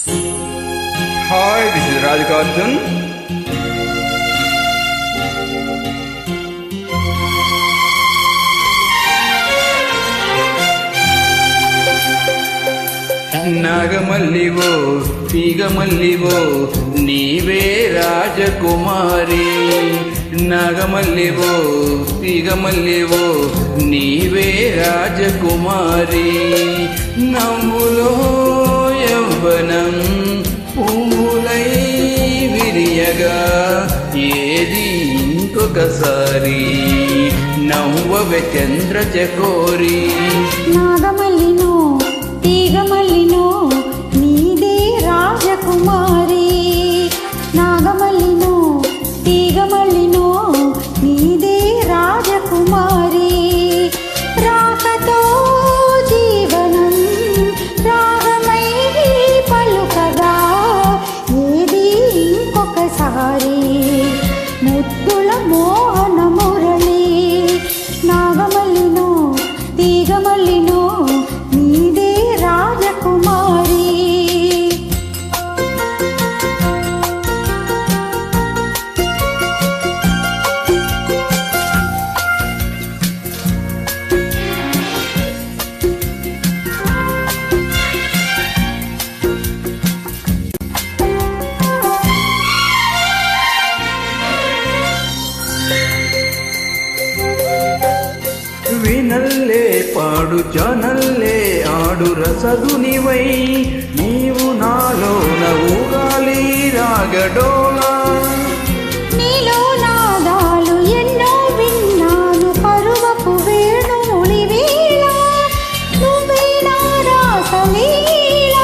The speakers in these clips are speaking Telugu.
Hi, this is Radhikarthan. నాగమల్లివో తీగమల్లివో నీవే రాజకుమారి. నాగమల్లివో తీగమల్లివో నీవే రాజకుమారి. నవ్వులో యవ్వనం పూలై విరియగా ఏది ఇంకొకసారి నవ్వవే చంద్రచకోరి. నాగమల్లినో తీగమల్లినో నీదే రాజకుమారి. నాగమల్లినో తీగమల్లినో నీదే రాజకుమారి. రాకతో జీవనం రాగమై పలుకగా ఏది ఇంకొకసారి ముద్దుల మోహన మురళి. నాగమల్లినో తీగమల్లినో నీదే రాజకుమారి. వినల్లే పాడు జనల్లే ఆడు రసదునివై నీవు నాలో నవ్వుగాలి రాగడోలా. నీలో నాదాలు ఎన్నో విన్నాను పరువపు వేణువులివేళ నువ్వే నా రాసలీల.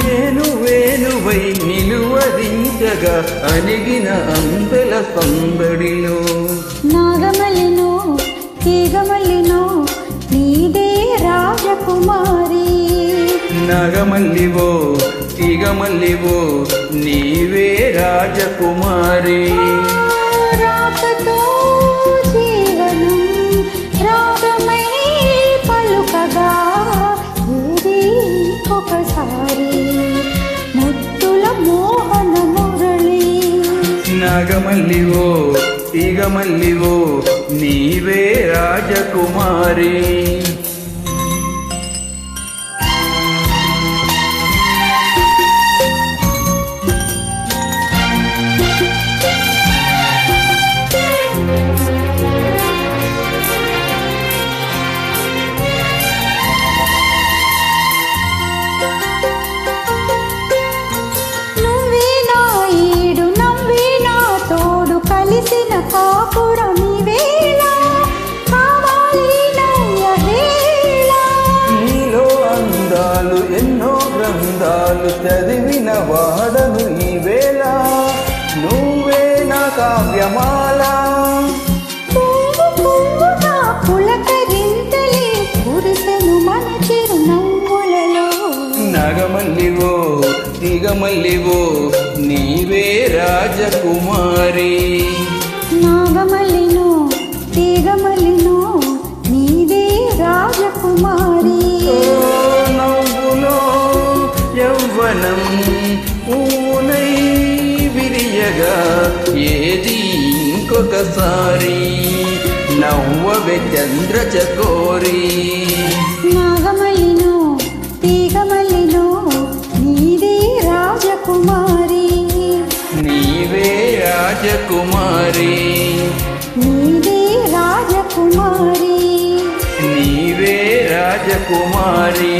నేను వేణువై నిలువరించగా అణిగిన అందెల సందడిలో. నాగమల్లినో తీగమల్లినో నీదే రాజకుమారి. నాగమల్లివో తీగమల్లివో నీవే రాజకుమారి. రాకతో జీవనం రాగమై పలుకగా ఏది ఇంకొకసారి ముద్దుల మోహన మురళి. నాగమల్లివో తీగమల్లివో నీవే రాజకుమారి. నువ్వే నా ఈడు నవ్వే నా తోడు కలిసిన కాపురం వేళ కావాలి నవ్యవేళ. నీలో అందాలు ఎన్నో గ్రంథాలు చదివిన వాడను ఈ వేళ నువ్వే నా కావ్యమాల. పువ్వు పువ్వుగా పులకరింతలే కురిసెను మన చిరునవ్వులలో. నాగమల్లివో తీగమల్లివో నీవే రాజకుమారి. నాగమల్లినో తీగమల్లినో నీదే రాజకుమారి. ఓ నవ్వులో యవ్వనం పూలై విరియగా ఏది ఇంకొకసారి నవ్వవే చంద్రచకోరి. నాగమల్లినో తీగమల్లినో నీదే రాజకుమారి. నీవే రాజకుమారి. నీదే రాజకుమారి. నీవే రాజకుమారి.